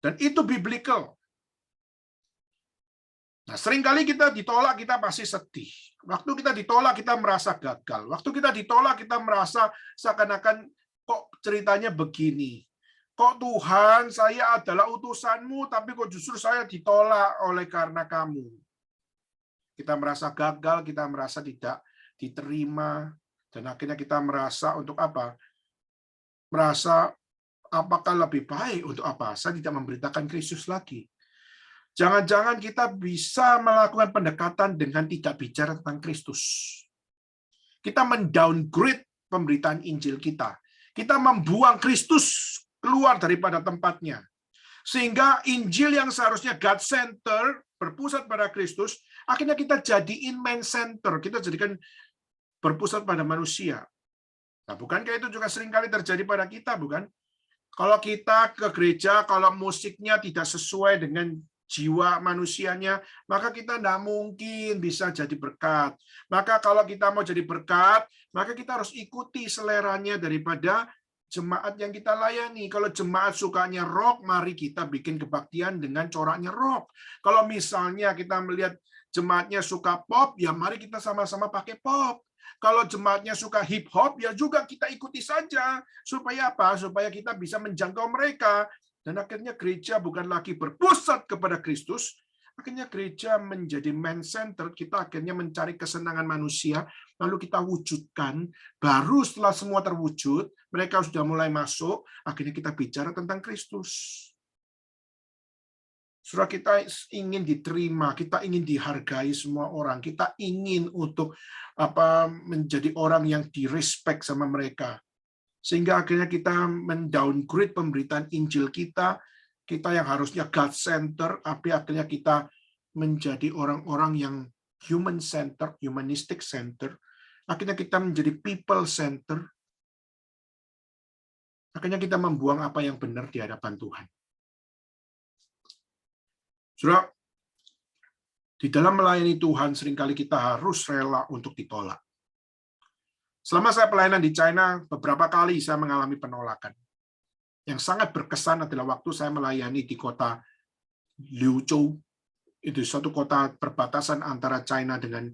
Dan itu biblical. Nah, seringkali kita ditolak, kita pasti sedih. Waktu kita ditolak, kita merasa gagal. Waktu kita ditolak, kita merasa seakan-akan kok ceritanya begini. Kok Tuhan, saya adalah utusanmu, tapi kok justru saya ditolak oleh karena kamu. Kita merasa gagal, kita merasa tidak diterima, dan akhirnya kita merasa untuk apa? Merasa apakah lebih baik untuk apa? Saya tidak memberitakan Kristus lagi. Jangan-jangan kita bisa melakukan pendekatan dengan tidak bicara tentang Kristus. Kita mendowngrade pemberitaan Injil kita. Kita membuang Kristus keluar daripada tempatnya. Sehingga Injil yang seharusnya God-center, berpusat pada Kristus, akhirnya kita jadiin man-center. Kita jadikan berpusat pada manusia. Nah, bukankah itu juga seringkali terjadi pada kita, bukan? Kalau kita ke gereja, kalau musiknya tidak sesuai dengan jiwa manusianya, maka kita tidak mungkin bisa jadi berkat. Maka kalau kita mau jadi berkat, maka kita harus ikuti seleranya daripada jemaat yang kita layani. Kalau jemaat sukanya rock, mari kita bikin kebaktian dengan coraknya rock. Kalau misalnya kita melihat jemaatnya suka pop, ya mari kita sama-sama pakai pop. Kalau jemaatnya suka hip hop, ya juga kita ikuti saja. Supaya apa? Supaya kita bisa menjangkau mereka. Dan akhirnya gereja bukan lagi berpusat kepada Kristus, akhirnya gereja menjadi man-centered, kita akhirnya mencari kesenangan manusia, lalu kita wujudkan, baru setelah semua terwujud, mereka sudah mulai masuk, akhirnya kita bicara tentang Kristus. Saudara, kita ingin diterima, kita ingin dihargai semua orang, kita ingin untuk menjadi orang yang direspek sama mereka. Sehingga akhirnya kita mendowngrade pemberitaan Injil kita yang harusnya God-center, tapi akhirnya kita menjadi orang-orang yang human-center, humanistic-center. Akhirnya kita menjadi people-center. Akhirnya kita membuang apa yang benar di hadapan Tuhan. Saudara, di dalam melayani Tuhan, seringkali kita harus rela untuk ditolak. Selama saya pelayanan di China, beberapa kali saya mengalami penolakan. Yang sangat berkesan adalah waktu saya melayani di kota Liuzhou. Itu suatu kota perbatasan antara China dengan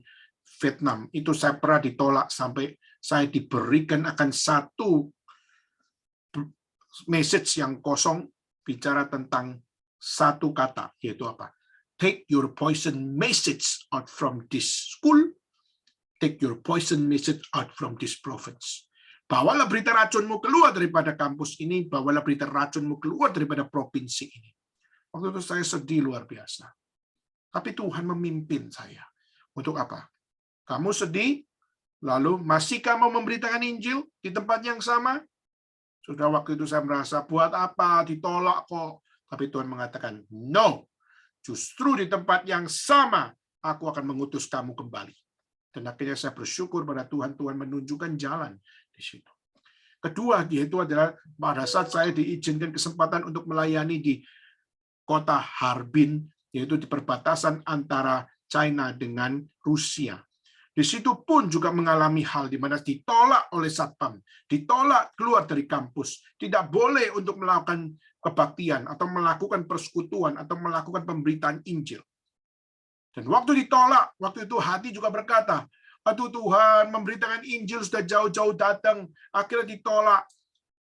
Vietnam. Itu saya pernah ditolak sampai saya diberikan akan satu message yang kosong, bicara tentang satu kata, yaitu apa? Take your poison message out from this school. Take your poison message out from this province. Bawalah berita racunmu keluar daripada kampus ini, bawalah berita racunmu keluar daripada provinsi ini. Waktu itu saya sedih luar biasa. Tapi Tuhan memimpin saya. Untuk apa? Kamu sedih, lalu masihkah mau memberitakan Injil di tempat yang sama? Sudah waktu itu saya merasa, buat apa, ditolak kok. Tapi Tuhan mengatakan, no, justru di tempat yang sama, aku akan mengutus kamu kembali. Dan akhirnya saya bersyukur pada Tuhan, Tuhan menunjukkan jalan di situ. Kedua, yaitu adalah pada saat saya diizinkan kesempatan untuk melayani di kota Harbin, yaitu di perbatasan antara China dengan Rusia. Di situ pun juga mengalami hal di mana ditolak oleh Satpam, ditolak keluar dari kampus, tidak boleh untuk melakukan kebaktian atau melakukan persekutuan atau melakukan pemberitaan Injil. Dan waktu ditolak, waktu itu hati juga berkata, aduh Tuhan, memberitakan Injil sudah jauh-jauh datang, akhirnya ditolak,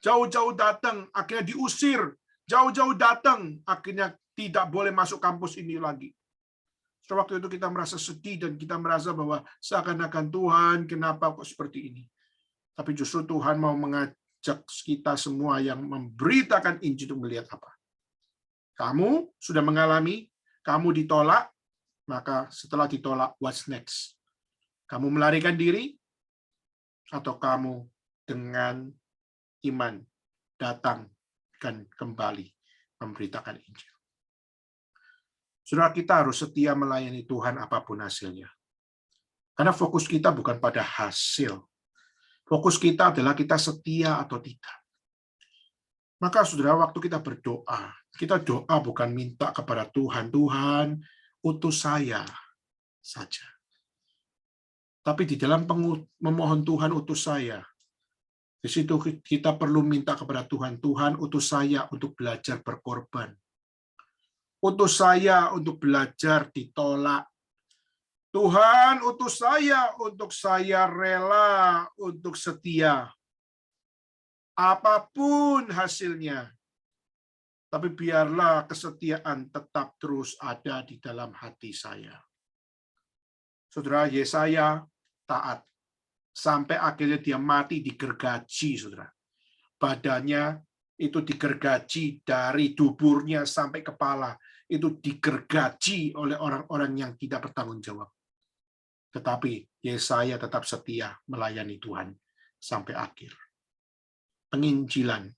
jauh-jauh datang, akhirnya diusir, jauh-jauh datang, akhirnya tidak boleh masuk kampus ini lagi. Setelah waktu itu kita merasa sedih dan kita merasa bahwa seakan-akan Tuhan, kenapa kok seperti ini? Tapi justru Tuhan mau mengajak kita semua yang memberitakan Injil untuk melihat apa. Kamu sudah mengalami, kamu ditolak, maka setelah ditolak, what's next? Kamu melarikan diri, atau kamu dengan iman datang dan kembali memberitakan Injil? Saudara, kita harus setia melayani Tuhan apapun hasilnya. Karena fokus kita bukan pada hasil. Fokus kita adalah kita setia atau tidak. Maka saudara, waktu kita berdoa, kita doa bukan minta kepada Tuhan, Tuhan, utus saya saja. Tapi di dalam memohon Tuhan utus saya, di situ kita perlu minta kepada Tuhan, Tuhan utus saya untuk belajar berkorban. Utus saya untuk belajar ditolak. Tuhan utus saya untuk saya rela, untuk setia. Apapun hasilnya. Tapi biarlah kesetiaan tetap terus ada di dalam hati saya. Saudara, Yesaya taat. Sampai akhirnya dia mati digergaji, saudara. Badannya itu digergaji dari duburnya sampai kepala. Itu digergaji oleh orang-orang yang tidak bertanggung jawab. Tetapi Yesaya tetap setia melayani Tuhan sampai akhir. Penginjilan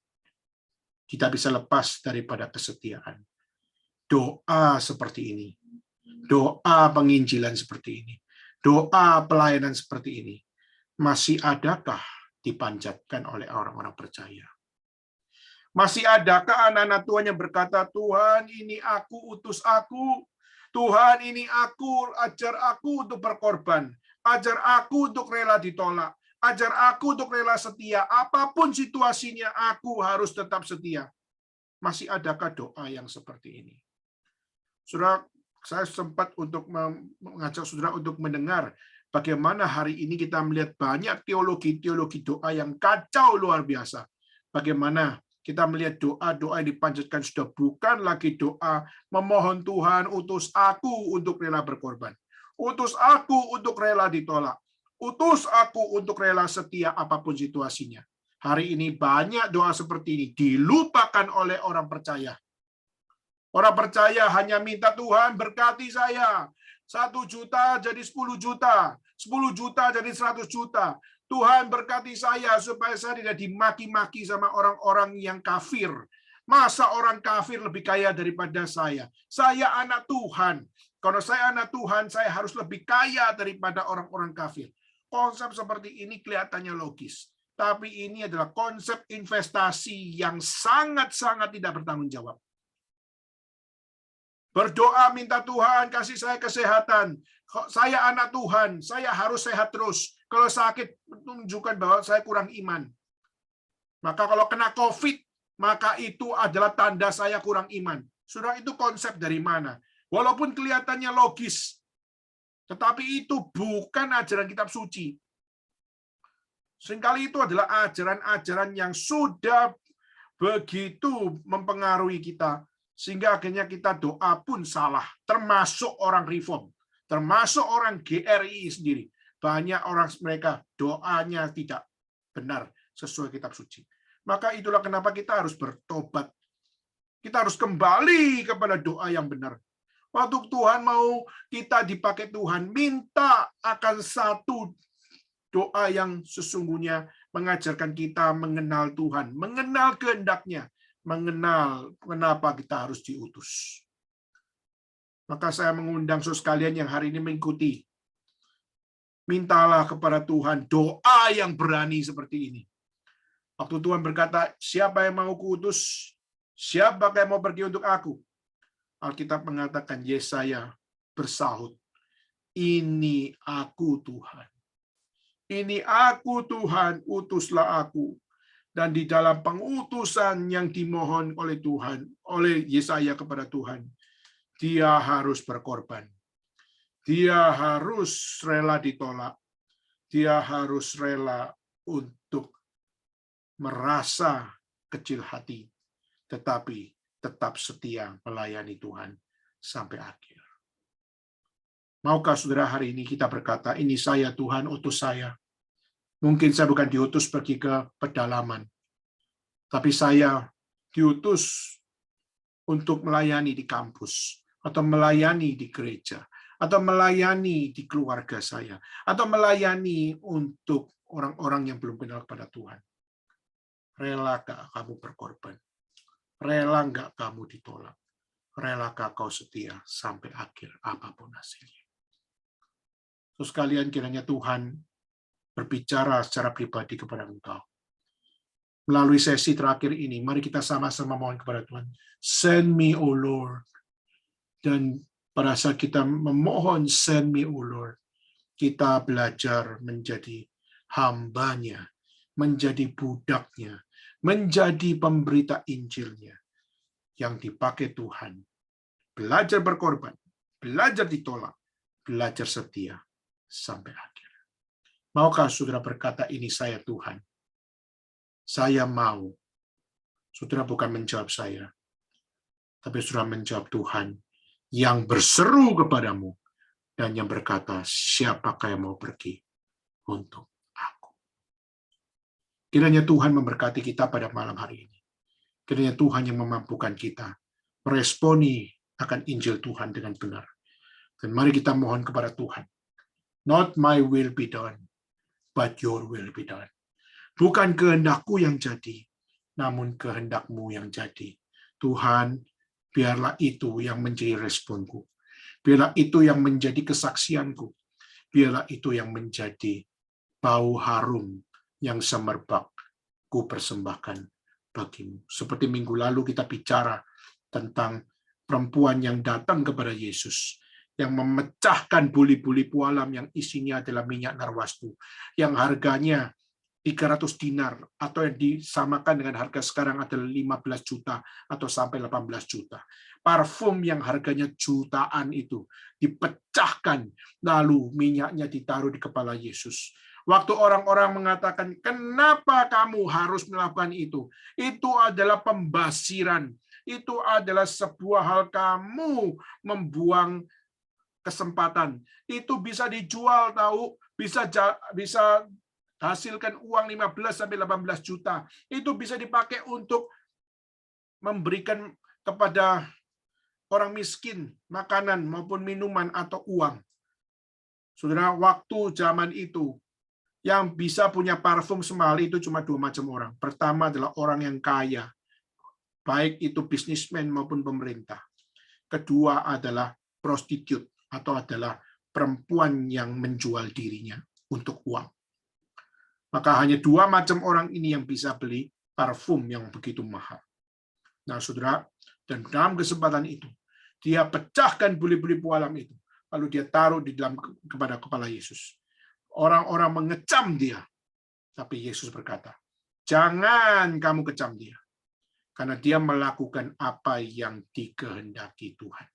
tidak bisa lepas daripada kesetiaan. Doa seperti ini. Doa penginjilan seperti ini. Doa pelayanan seperti ini. Masih adakah dipanjatkan oleh orang-orang percaya? Masih adakah anak-anak Tuhan yang berkata, Tuhan ini aku, utus aku. Tuhan ini aku, ajar aku untuk berkorban. Ajar aku untuk rela ditolak. Ajar aku untuk rela setia. Apapun situasinya, aku harus tetap setia. Masih adakah doa yang seperti ini? Saudara, saya sempat untuk mengajak saudara untuk mendengar bagaimana hari ini kita melihat banyak teologi-teologi doa yang kacau luar biasa. Bagaimana kita melihat doa-doa yang dipanjatkan sudah bukan lagi doa memohon Tuhan utus aku untuk rela berkorban. Utus aku untuk rela ditolak. Utus aku untuk rela setia apapun situasinya. Hari ini banyak doa seperti ini dilupakan oleh orang percaya. Orang percaya hanya minta Tuhan berkati saya. 1 juta jadi 10 juta. 10 juta jadi 100 juta. Tuhan berkati saya supaya saya tidak dimaki-maki sama orang-orang yang kafir. Masa orang kafir lebih kaya daripada saya? Saya anak Tuhan. Kalau saya anak Tuhan, saya harus lebih kaya daripada orang-orang kafir. Konsep seperti ini kelihatannya logis. Tapi ini adalah konsep investasi yang sangat-sangat tidak bertanggung jawab. Berdoa minta Tuhan kasih saya kesehatan. Saya anak Tuhan, saya harus sehat terus. Kalau sakit, menunjukkan bahwa saya kurang iman. Maka kalau kena COVID, maka itu adalah tanda saya kurang iman. Saudara, itu konsep dari mana? Walaupun kelihatannya logis, tetapi itu bukan ajaran kitab suci. Seringkali itu adalah ajaran-ajaran yang sudah begitu mempengaruhi kita, sehingga akhirnya kita doa pun salah, termasuk orang Reform, termasuk orang GRI sendiri. Banyak orang mereka doanya tidak benar sesuai kitab suci. Maka itulah kenapa kita harus bertobat. Kita harus kembali kepada doa yang benar. Waktu Tuhan mau kita dipakai Tuhan, minta akan satu doa yang sesungguhnya mengajarkan kita mengenal Tuhan, mengenal kehendaknya, mengenal kenapa kita harus diutus. Maka saya mengundang saudara sekalian yang hari ini mengikuti. Mintalah kepada Tuhan doa yang berani seperti ini. Waktu Tuhan berkata, siapa yang mau kuutus? Siapa yang mau pergi untuk aku? Alkitab mengatakan, Yesaya bersahut, ini aku Tuhan. Ini aku Tuhan, utuslah aku. Dan di dalam pengutusan yang dimohon oleh Tuhan, oleh Yesaya kepada Tuhan, dia harus berkorban. Dia harus rela ditolak. Dia harus rela untuk merasa kecil hati, tetapi tetap setia melayani Tuhan sampai akhir. Maukah saudara hari ini kita berkata, ini saya Tuhan, utus saya. Mungkin saya bukan diutus pergi ke pedalaman, tapi saya diutus untuk melayani di kampus, atau melayani di gereja, atau melayani di keluarga saya, atau melayani untuk orang-orang yang belum kenal kepada Tuhan. Rela gak kamu berkorban? Rela nggak kamu ditolak? Relakah kau setia sampai akhir apapun hasilnya? Terus kalian kiranya Tuhan berbicara secara pribadi kepada engkau. Melalui sesi terakhir ini, mari kita sama-sama mohon kepada Tuhan. Send me, O Lord. Dan pada saat kita memohon send me, O Lord, kita belajar menjadi hambanya, menjadi budaknya, menjadi pemberita Injilnya yang dipakai Tuhan. Belajar berkorban, belajar ditolak, belajar setia sampai akhir. Maukah saudara berkata, ini saya Tuhan? Saya mau. Saudara bukan menjawab saya, tapi saudara menjawab Tuhan yang berseru kepadamu dan yang berkata, siapakah yang mau pergi untuk aku? Kiranya Tuhan memberkati kita pada malam hari ini. Kiranya Tuhan yang memampukan kita meresponi akan Injil Tuhan dengan benar. Dan mari kita mohon kepada Tuhan. Not my will be done, but your will be done. Bukan kehendakku yang jadi, namun kehendakmu yang jadi. Tuhan, biarlah itu yang menjadi responku. Biarlah itu yang menjadi kesaksianku. Biarlah itu yang menjadi bau harum yang semerbak ku persembahkan bagimu. Seperti minggu lalu kita bicara tentang perempuan yang datang kepada Yesus, yang memecahkan buli-buli pualam yang isinya adalah minyak narwastu, yang harganya 300 dinar, atau yang disamakan dengan harga sekarang adalah 15 juta atau sampai 18 juta. Parfum yang harganya jutaan itu dipecahkan, lalu minyaknya ditaruh di kepala Yesus. Waktu orang-orang mengatakan, kenapa kamu harus melakukan itu? Itu adalah pembasiran. Itu adalah sebuah hal kamu membuang kesempatan. Itu bisa dijual, tahu, bisa hasilkan uang 15 sampai 18 juta. Itu bisa dipakai untuk memberikan kepada orang miskin makanan maupun minuman atau uang. Saudara, waktu zaman itu yang bisa punya parfum semahal itu cuma 2 macam orang. Pertama adalah orang yang kaya, baik itu bisnismen maupun pemerintah. Kedua adalah prostitut atau adalah perempuan yang menjual dirinya untuk uang. Maka hanya 2 macam orang ini yang bisa beli parfum yang begitu mahal. Nah, saudara, dan dalam kesempatan itu, dia pecahkan buli-buli pualam itu, lalu dia taruh di dalam kepada kepala Yesus. Orang-orang mengecam dia, tapi Yesus berkata, jangan kamu kecam dia, karena dia melakukan apa yang dikehendaki Tuhan.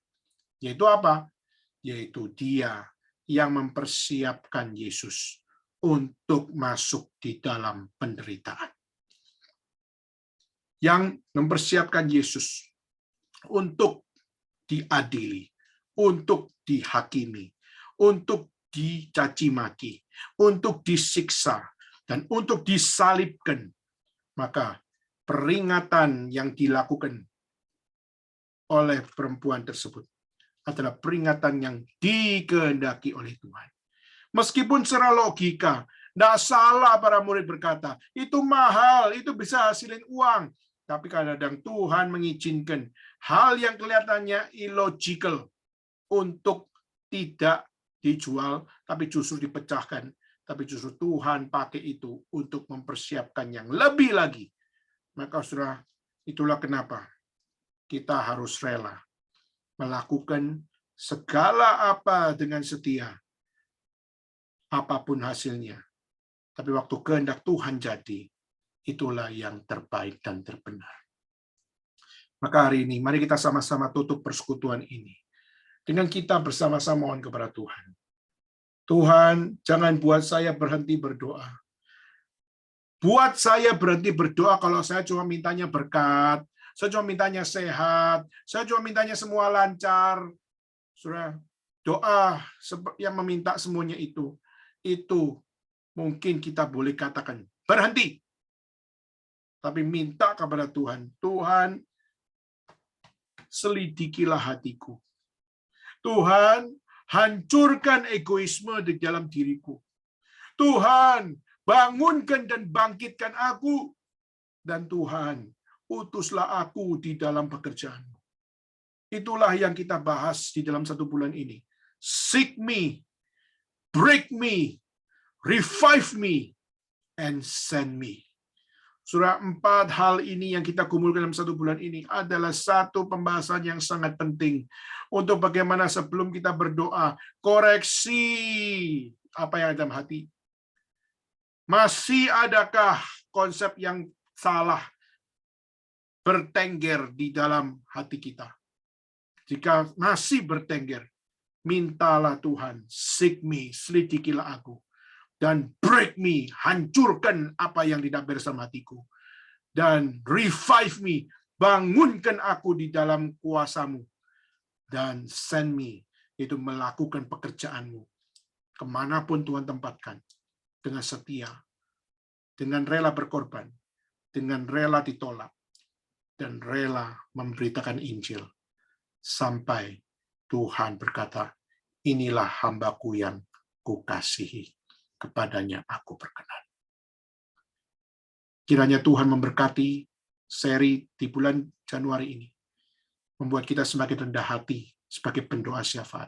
Yaitu apa? Yaitu dia yang mempersiapkan Yesus untuk masuk di dalam penderitaan. Yang mempersiapkan Yesus untuk diadili, untuk dihakimi, untuk dicaci maki, untuk disiksa, dan untuk disalibkan. Maka peringatan yang dilakukan oleh perempuan tersebut adalah peringatan yang dikehendaki oleh Tuhan. Meskipun secara logika, tidak salah para murid berkata, itu mahal, itu bisa hasilin uang. Tapi kadang-kadang Tuhan mengizinkan hal yang kelihatannya illogical untuk tidak dijual, tapi justru dipecahkan. Tapi justru Tuhan pakai itu untuk mempersiapkan yang lebih lagi. Maka saudara, itulah kenapa kita harus rela melakukan segala apa dengan setia, apapun hasilnya. Tapi waktu kehendak Tuhan jadi, itulah yang terbaik dan terbenar. Maka hari ini, mari kita sama-sama tutup persekutuan ini. Dengan kita bersama-sama mohon kepada Tuhan. Tuhan, jangan buat saya berhenti berdoa. Buat saya berhenti berdoa kalau saya cuma mintanya berkat, saya cuma mintanya sehat, saya cuma mintanya semua lancar. Saudara, doa yang meminta semuanya itu mungkin kita boleh katakan berhenti. Tapi minta kepada Tuhan, Tuhan, selidikilah hatiku. Tuhan, hancurkan egoisme di dalam diriku. Tuhan, bangunkan dan bangkitkan aku. Dan Tuhan, utuslah aku di dalam pekerjaanmu. Itulah yang kita bahas di dalam 1 bulan ini. Seek me, break me, revive me, and send me. Surah 4 hal ini yang kita kumpulkan dalam 1 bulan ini adalah satu pembahasan yang sangat penting untuk bagaimana sebelum kita berdoa, koreksi apa yang ada dalam hati. Masih adakah konsep yang salah bertengger di dalam hati kita? Jika masih bertengger, mintalah Tuhan, seek me, selidikilah aku. Dan break me, hancurkan apa yang tidak bersama hatiku. Dan revive me, bangunkan aku di dalam kuasamu. Dan send me, itu melakukan pekerjaanmu. Kemanapun Tuhan tempatkan, dengan setia, dengan rela berkorban, dengan rela ditolak, dan rela memberitakan Injil. Sampai Tuhan berkata, inilah hambaku yang kukasihi. Kepadanya aku berkenan. Kiranya Tuhan memberkati seri di bulan Januari ini. Membuat kita semakin rendah hati sebagai pendoa syafaat.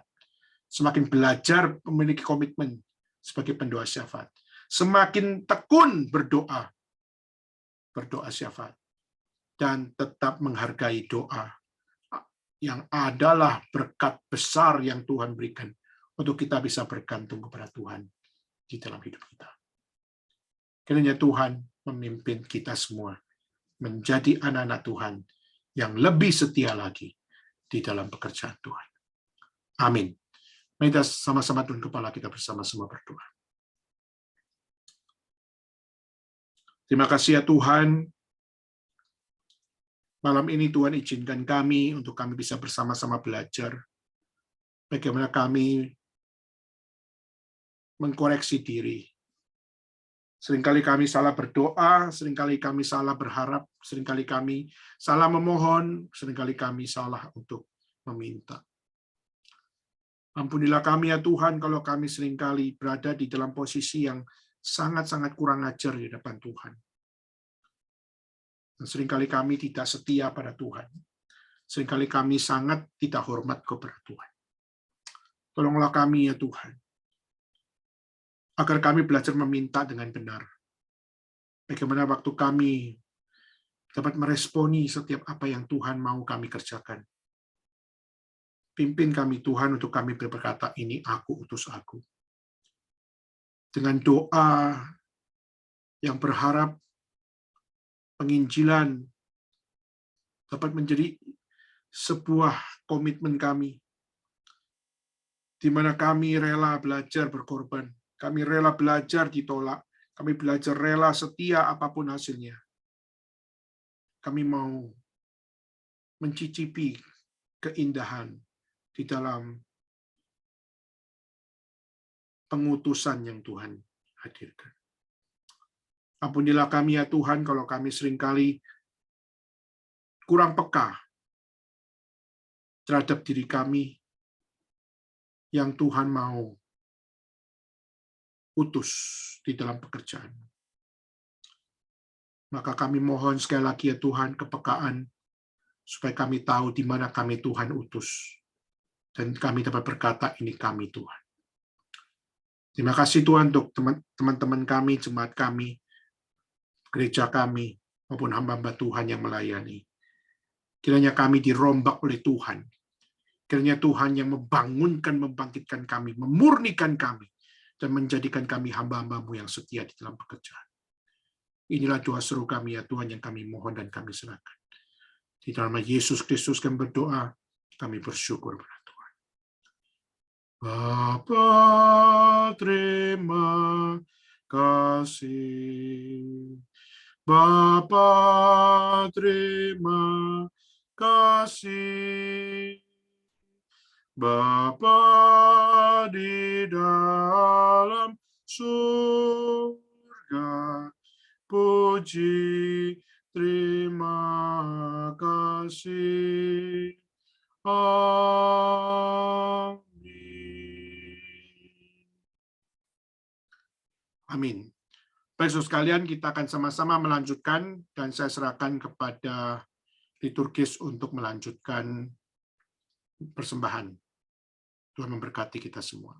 Semakin belajar memiliki komitmen sebagai pendoa syafaat. Semakin tekun berdoa syafaat. Dan tetap menghargai doa yang adalah berkat besar yang Tuhan berikan untuk kita bisa bergantung kepada Tuhan di dalam hidup kita. Kiranya Tuhan memimpin kita semua menjadi anak-anak Tuhan yang lebih setia lagi di dalam pekerjaan Tuhan. Amin. Mari kita sama-sama tunduk kepala kita bersama-sama berdoa. Terima kasih ya Tuhan. Malam ini Tuhan izinkan kami untuk kami bisa bersama-sama belajar bagaimana kami mengkoreksi diri. Seringkali kami salah berdoa, seringkali kami salah berharap, seringkali kami salah memohon, seringkali kami salah untuk meminta. Ampunilah kami ya Tuhan kalau kami seringkali berada di dalam posisi yang sangat-sangat kurang ajar di depan Tuhan. Dan seringkali kami tidak setia pada Tuhan. Seringkali kami sangat tidak hormat kepada Tuhan. Tolonglah kami ya Tuhan, agar kami belajar meminta dengan benar. Bagaimana waktu kami dapat meresponi setiap apa yang Tuhan mau kami kerjakan. Pimpin kami Tuhan untuk kami berkata, ini aku, utus aku. Dengan doa yang berharap penginjilan dapat menjadi sebuah komitmen kami, di mana kami rela belajar berkorban. Kami rela belajar ditolak. Kami belajar rela setia apapun hasilnya. Kami mau mencicipi keindahan di dalam pengutusan yang Tuhan hadirkan. Ampunilah kami ya Tuhan kalau kami seringkali kurang peka terhadap diri kami yang Tuhan mau utus di dalam pekerjaan. Maka kami mohon sekali lagi ya Tuhan kepekaan supaya kami tahu di mana kami Tuhan utus. Dan kami dapat berkata, ini kami Tuhan. Terima kasih Tuhan untuk teman-teman kami, jemaat kami, gereja kami, maupun hamba-hamba Tuhan yang melayani. Kiranya kami dirombak oleh Tuhan. Kiranya Tuhan yang membangunkan, membangkitkan kami, memurnikan kami, dan menjadikan kami hamba-hamba-Mu yang setia di dalam pekerjaan. Inilah doa seru kami ya Tuhan yang kami mohon dan kami serahkan. Di dalam nama Yesus Kristus kami berdoa, kami bersyukur kepada Tuhan. Bapa, terima kasih. Bapa, terima kasih. Bapa di dalam surga, puji, terima kasih. Amin. Amin. Baik, saudara sekalian, kita akan sama-sama melanjutkan dan saya serahkan kepada liturgis untuk melanjutkan persembahan. Tuhan memberkati kita semua.